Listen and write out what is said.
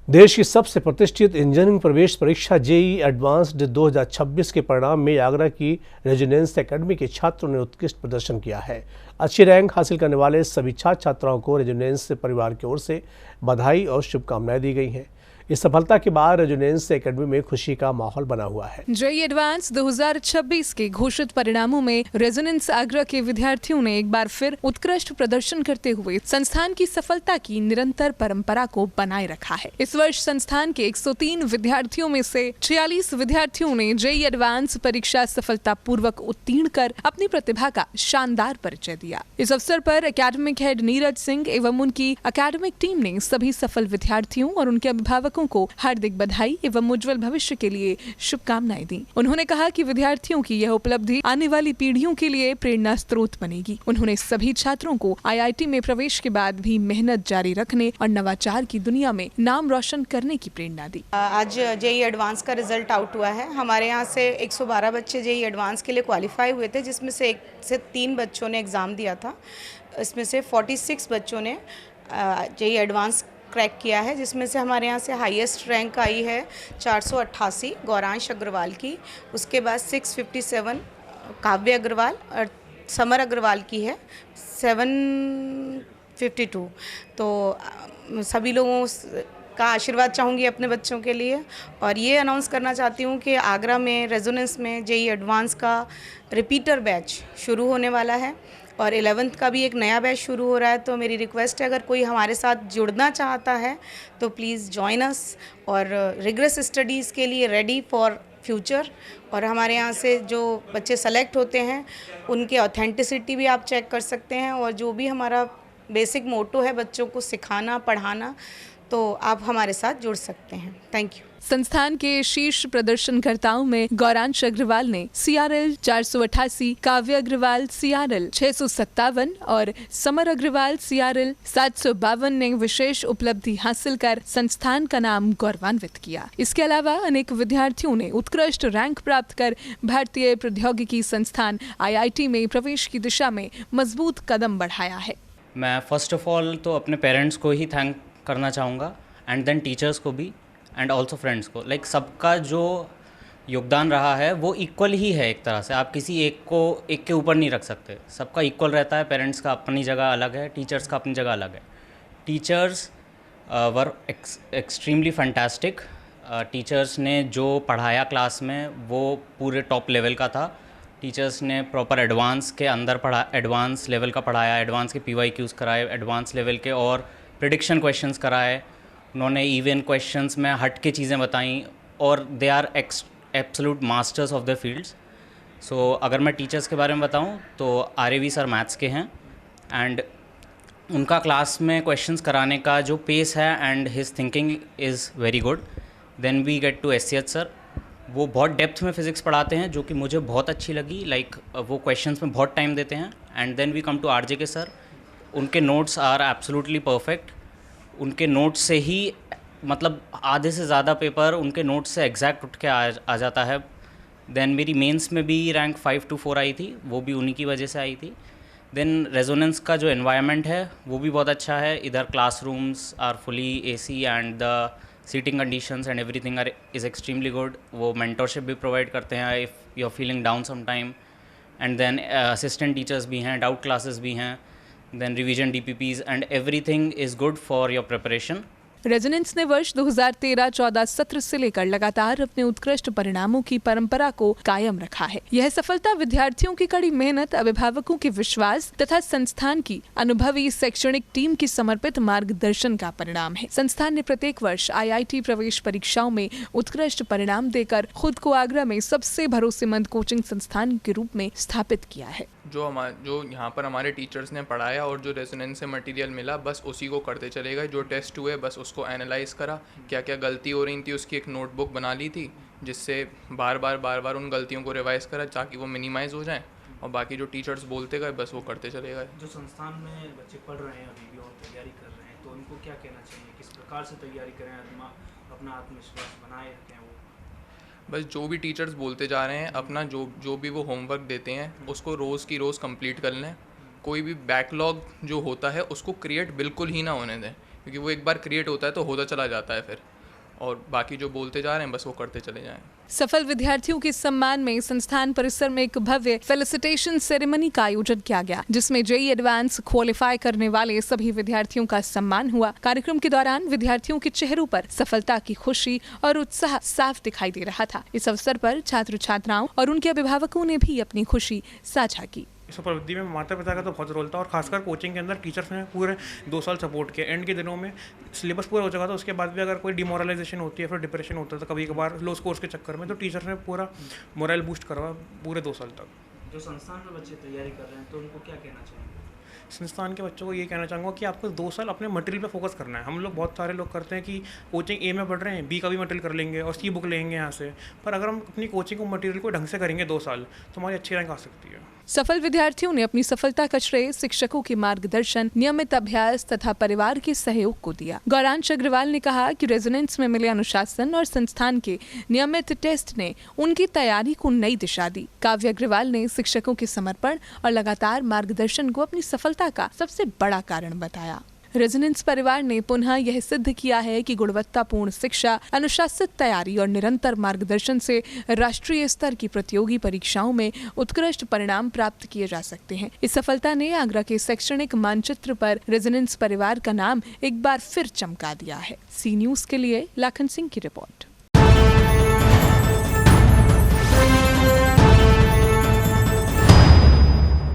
देश की सबसे प्रतिष्ठित इंजीनियरिंग प्रवेश परीक्षा जेईई एडवांस्ड 2026 के परिणाम में आगरा की रेजिडेंस एकेडमी के छात्रों ने उत्कृष्ट प्रदर्शन किया है। अच्छी रैंक हासिल करने वाले सभी छात्र छात्राओं को रेजिडेंस परिवार की ओर से बधाई और शुभकामनाएं दी गई हैं। इस सफलता के बाद रेजिडेंस एकेडमी में खुशी का माहौल बना हुआ है। जेईई एडवांस 2026 के घोषित परिणामों में रेजिडेंस आगरा के विद्यार्थियों ने एक बार फिर उत्कृष्ट प्रदर्शन करते हुए संस्थान की सफलता की निरंतर परंपरा को बनाए रखा है। इस वर्ष संस्थान के 103 विद्यार्थियों में से 46 विद्यार्थियों ने जेईई एडवांस परीक्षा सफलतापूर्वक उत्तीर्ण कर अपनी प्रतिभा का शानदार परिचय दिया। इस अवसर पर एकेडमिक हेड नीरज सिंह एवं उनकी एकेडमिक टीम ने सभी सफल विद्यार्थियों और उनके अभिभावकों को हार्दिक बधाई एवं उज्जवल भविष्य के लिए शुभकामनाएं दी। उन्होंने कहा कि विद्यार्थियों की यह उपलब्धि आने वाली पीढ़ियों के लिए प्रेरणा स्रोत बनेगी। उन्होंने सभी छात्रों को आईआईटी में प्रवेश के बाद भी मेहनत जारी रखने और नवाचार की दुनिया में नाम रोशन करने की प्रेरणा दी। आज जेईई एडवांस का रिजल्ट आउट हुआ है। हमारे यहाँ से 112 बच्चे जेईई एडवांस के लिए क्वालिफाई हुए थे, जिसमें से 1 से 3 बच्चों ने एग्ज़ाम दिया था। इसमें से 46 बच्चों ने जेईई एडवांस क्रैक किया है, जिसमें से हमारे यहाँ से हाईएस्ट रैंक आई है 488 गौरांश अग्रवाल की। उसके बाद 657 काव्य अग्रवाल और समर अग्रवाल की है 752। तो सभी लोगों का आशीर्वाद चाहूँगी अपने बच्चों के लिए, और ये अनाउंस करना चाहती हूँ कि आगरा में रेजोनेंस में जेईई एडवांस का रिपीटर बैच शुरू होने वाला है और 11th का भी एक नया बैच शुरू हो रहा है। तो मेरी रिक्वेस्ट है, अगर कोई हमारे साथ जुड़ना चाहता है तो प्लीज़ जॉइन अस, और रिग्रेस स्टडीज़ के लिए रेडी फॉर फ्यूचर। और हमारे यहाँ से जो बच्चे सेलेक्ट होते हैं उनके ऑथेंटिसिटी भी आप चेक कर सकते हैं, और जो भी हमारा बेसिक मोटो है बच्चों को सिखाना पढ़ाना, तो आप हमारे साथ जुड़ सकते हैं। Thank you. संस्थान के शीर्ष प्रदर्शनकर्ताओं में गौरांश अग्रवाल ने CRL 488, काव्य अग्रवाल CRL 657 और समर अग्रवाल CRL 752 ने विशेष उपलब्धि हासिल कर संस्थान का नाम गौरवान्वित किया। इसके अलावा अनेक विद्यार्थियों ने उत्कृष्ट रैंक प्राप्त कर भारतीय प्रौद्योगिकी संस्थान IIT में प्रवेश की दिशा में मजबूत कदम बढ़ाया है। मैं फर्स्ट ऑफ ऑल तो अपने पेरेंट्स को ही थैंक करना चाहूँगा, एंड देन टीचर्स को भी, एंड ऑल्सो फ्रेंड्स को। लाइक सबका जो योगदान रहा है वो इक्वल ही है। एक तरह से आप किसी एक के ऊपर नहीं रख सकते, सबका इक्वल रहता है। पेरेंट्स का अपनी जगह अलग है, टीचर्स का अपनी जगह अलग है। Teachers were extremely fantastic. Teachers ने जो पढ़ाया क्लास में वो पूरे टॉप लेवल का था। टीचर्स ने प्रॉपर एडवांस के अंदर एडवांस लेवल का पढ़ाया, एडवांस के PYQs कराए, एडवांस लेवल के और प्रिडिक्शन क्वेश्चंस कराए। उन्होंने इवन क्वेश्चंस में हट के चीज़ें बताई, और they are absolute masters of the fields. So अगर मैं टीचर्स के बारे में बताऊं तो RAV सर मैथ्स के हैं, एंड उनका क्लास में क्वेश्चंस कराने का जो पेस है and his thinking is very good. Then we get to SCH sir. वो बहुत डेप्थ में फ़िज़िक्स पढ़ाते हैं, जो कि मुझे बहुत अच्छी लगी। लाइक वो क्वेश्चंस में बहुत टाइम देते हैं। And then we come to RJK sir. उनके नोट्स आर एब्सोल्युटली परफेक्ट। उनके नोट्स से ही मतलब आधे से ज़्यादा पेपर उनके नोट्स से एग्जैक्ट उठ के आ जाता है। देन मेरी मेंस में भी रैंक 5 to 4 आई थी, वो भी उन्हीं की वजह से आई थी। देन रेजोनेंस का जो एनवायरनमेंट है वो भी बहुत अच्छा है। इधर classrooms are fully AC and the seating conditions and everything is extremely good. वो मेंटरशिप भी प्रोवाइड करते हैं if you are feeling down some time. And then assistant teachers भी हैं, डाउट क्लासेस भी हैं, then revision DPPs, and everything is good for your preparation. Resonance ने वर्ष 2013-14 सत्र से लेकर लगातार अपने उत्कृष्ट परिणामों की परंपरा को कायम रखा है। यह सफलता विद्यार्थियों की कड़ी मेहनत, अभिभावकों के विश्वास तथा संस्थान की अनुभवी शैक्षणिक टीम की समर्पित मार्गदर्शन का परिणाम है। संस्थान ने प्रत्येक वर्ष IIT प्रवेश परीक्षाओं में उत्कृष्ट परिणाम देकर खुद को आगरा में सबसे भरोसेमंद कोचिंग संस्थान के रूप में स्थापित किया है। जो यहाँ पर हमारे टीचर्स ने पढ़ाया और जो रेजोनेंस से मटेरियल मिला, बस उसी को करते चले गए। जो टेस्ट हुए बस उसको एनालाइज करा, क्या क्या गलती हो रही थी उसकी एक नोटबुक बना ली थी, जिससे बार बार उन गलतियों को रिवाइज़ करा ताकि वो मिनिमाइज़ हो जाएं, और बाकी जो टीचर्स बोलते गए बस वो करते चले गए। जो संस्थान में बच्चे पढ़ रहे हैं अभी भी और तैयारी कर रहे हैं, तो उनको क्या कहना चाहिए, किस प्रकार से तैयारी करें, अपना आत्मविश्वास बनाए रखें? वो बस जो भी टीचर्स बोलते जा रहे हैं, अपना जो भी वो होमवर्क देते हैं उसको रोज़ की रोज़ कंप्लीट कर लें। कोई भी बैकलॉग जो होता है उसको क्रिएट बिल्कुल ही ना होने दें, क्योंकि वो एक बार क्रिएट होता है तो होता चला जाता है फिर। और बाकी जो बोलते जा रहे हैं बस वो करते चले जाएं। सफल विद्यार्थियों के सम्मान में संस्थान परिसर में एक भव्य फेलिसिटेशन सेरेमनी का आयोजन किया गया, जिसमें जेईई एडवांस क्वालिफाई करने वाले सभी विद्यार्थियों का सम्मान हुआ। कार्यक्रम के दौरान विद्यार्थियों के चेहरों पर सफलता की खुशी और उत्साह साफ दिखाई दे रहा था। इस अवसर पर छात्र छात्राओं और उनके अभिभावकों ने भी अपनी खुशी साझा की। इस उपलब्धि में माता पिता का तो बहुत रोल था और खासकर कोचिंग के अंदर टीचर्स ने पूरे 2 साल सपोर्ट किया। एंड के दिनों में सिलेबस पूरा हो चुका था, उसके बाद भी अगर कोई डिमोरलाइजेशन होती है, फिर डिप्रेशन होता था कभी कभार लो स्कोर्स के चक्कर में, तो टीचर्स ने पूरा मोरल बूस्ट करवा पूरे 2 साल तक। जो संस्थान में बच्चे तैयारी कर रहे हैं तो उनको क्या कहना चाहिए? संस्थान के बच्चों को ये कहना चाहूँगा कि आपको 2 साल अपने मटेरियल पे फोकस करना है। हम लोग बहुत सारे लोग करते हैं कि कोचिंग ए में पढ़ रहे हैं, बी का भी मटेरियल कर लेंगे और सी बुक लेंगे यहाँ से, पर अगर हम अपनी कोचिंग को मटेरियल को ढंग से करेंगे 2 साल तो हमारी अच्छी रैंक आ सकती है। सफल विद्यार्थियों ने अपनी सफलता का श्रेय शिक्षकों के मार्गदर्शन, नियमित अभ्यास तथा परिवार के सहयोग को दिया। गौरांश अग्रवाल ने कहा कि रेजोनेंस में मिले अनुशासन और संस्थान के नियमित टेस्ट ने उनकी तैयारी को नई दिशा दी। काव्य अग्रवाल ने शिक्षकों के समर्पण और लगातार मार्गदर्शन को अपनी सफलता का सबसे बड़ा कारण बताया। रेजोनेंस परिवार ने पुनः यह सिद्ध किया है कि गुणवत्तापूर्ण शिक्षा, अनुशासित तैयारी और निरंतर मार्गदर्शन से राष्ट्रीय स्तर की प्रतियोगी परीक्षाओं में उत्कृष्ट परिणाम प्राप्त किए जा सकते हैं। इस सफलता ने आगरा के शैक्षणिक मानचित्र पर रेजोनेंस परिवार का नाम एक बार फिर चमका दिया है। सी न्यूज़ के लिए लाखन सिंह की रिपोर्ट।